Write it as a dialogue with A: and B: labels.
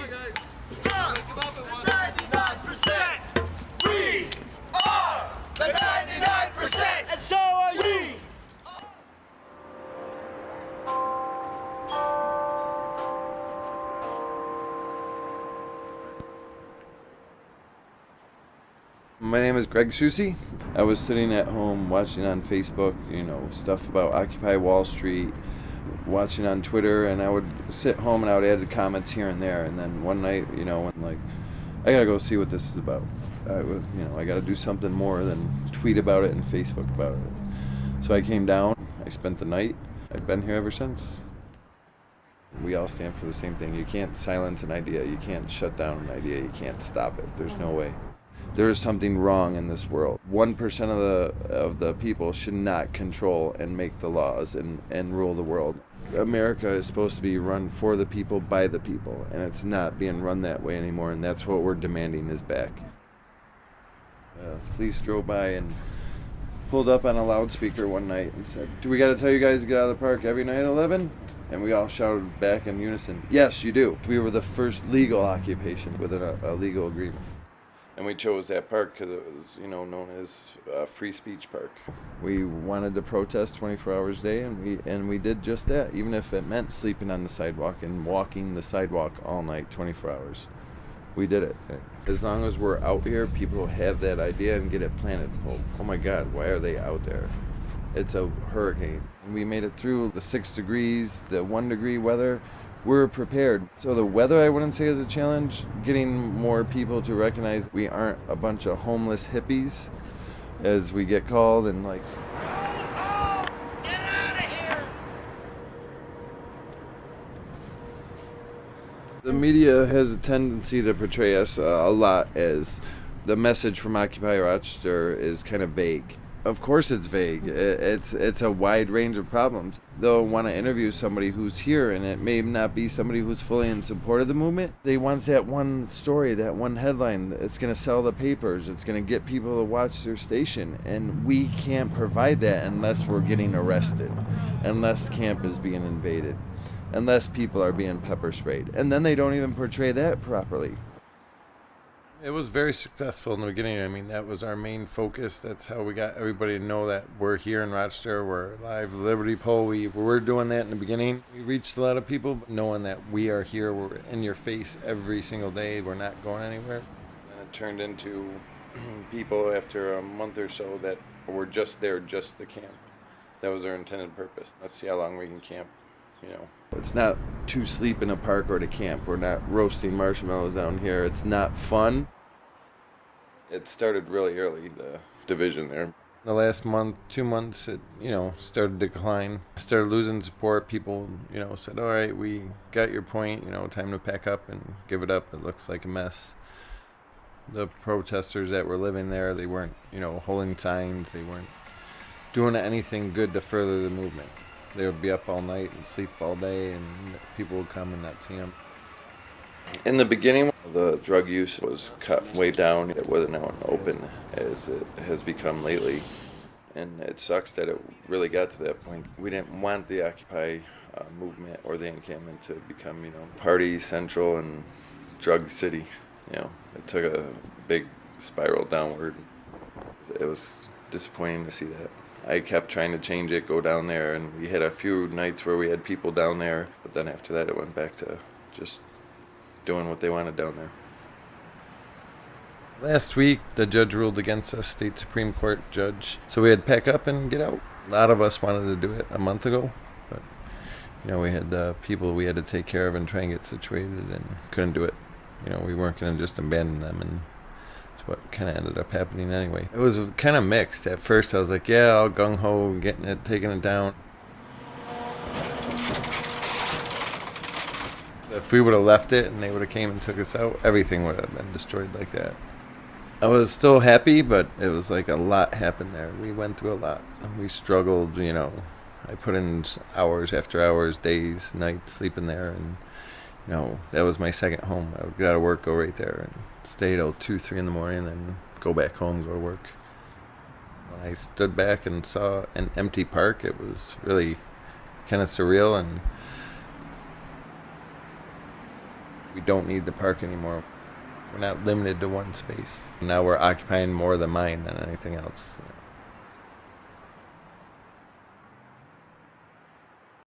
A: 99%. We are the 99%. And so are you.
B: My name is Greg Susi. I was sitting at home watching on Facebook, stuff about Occupy Wall Street, watching on Twitter, and I would sit home and I would add the comments here and there. And then one night, when I gotta go see what this is about. I gotta do something more than tweet about it and Facebook about it. So I came down, I spent the night. I've been here ever since. We all stand for the same thing. You can't silence an idea. You can't shut down an idea. You can't stop it. There's no way. There is something wrong in this world. 1% of the people should not control and make the laws and rule the world. America is supposed to be run for the people, by the people, and it's not being run that way anymore, and that's what we're demanding is back. Police drove by and pulled up on a loudspeaker one night and said, "Do we got to tell you guys to get out of the park every night at 11? And we all shouted back in unison, "Yes, you do." We were the first legal occupation with a legal agreement. And we chose that park because it was, known as a free speech park. We wanted to protest 24 hours a day, and we did just that, even if it meant sleeping on the sidewalk and walking the sidewalk all night, 24 hours. We did it. As long as we're out here, people have that idea and get it planted. Oh my God, why are they out there? It's a hurricane. We made it through the 6 degrees, the 1 degree weather. We're prepared. So the weather, I wouldn't say is a challenge. Getting more people to recognize we aren't a bunch of homeless hippies, as we get called, and
A: Get out of here!
B: The media has a tendency to portray us a lot as the message from Occupy Rochester is kind of vague. Of course it's vague. It's a wide range of problems. They'll want to interview somebody who's here, and it may not be somebody who's fully in support of the movement. They want that one story, that one headline. It's going to sell the papers. It's going to get people to watch their station. And we can't provide that unless we're getting arrested, unless camp is being invaded, unless people are being pepper sprayed. And then they don't even portray that properly. It was very successful in the beginning. I mean, that was our main focus. That's how we got everybody to know that we're here in Rochester. We're live Liberty Pole. We were doing that in the beginning. We reached a lot of people, knowing that we are here. We're in your face every single day. We're not going anywhere. And it turned into people after a month or so that were just there, just to camp. That was our intended purpose. Let's see how long we can camp. It's not to sleep in a park or to camp. We're not roasting marshmallows down here. It's not fun. It started really early, the division there. The last month, 2 months, it, started to decline. Started losing support. People, said, all right, we got your point, time to pack up and give it up. It looks like a mess. The protesters that were living there, they weren't, holding signs. They weren't doing anything good to further the movement. They would be up all night and sleep all day, and people would come and not see them. In the beginning, the drug use was cut way down. It wasn't out and open as it has become lately. And it sucks that it really got to that point. We didn't want the Occupy movement or the encampment to become, party central and drug city. It took a big spiral downward. It was disappointing to see that. I kept trying to change it, go down there, and we had a few nights where we had people down there, but then after that it went back to just doing what they wanted down there. Last week, the judge ruled against us, state Supreme Court judge, so we had to pack up and get out. A lot of us wanted to do it a month ago, but we had people we had to take care of and try and get situated, and couldn't do it. We weren't going to just abandon them, and that's what kind of ended up happening anyway. It was kind of mixed. At first I was like, yeah, I'll gung-ho, getting it, taking it down. If we would have left it and they would have came and took us out, everything would have been destroyed like that. I was still happy, but it was like a lot happened there. We went through a lot. We struggled, I put in hours after hours, days, nights, sleeping there, and that was my second home. I would go to work, go right there, and stay till 2, 3 in the morning, then go back home, go to work. When I stood back and saw an empty park, it was really kind of surreal, and We don't need the park anymore. We're not limited to one space. Now we're occupying more of the mind than anything else.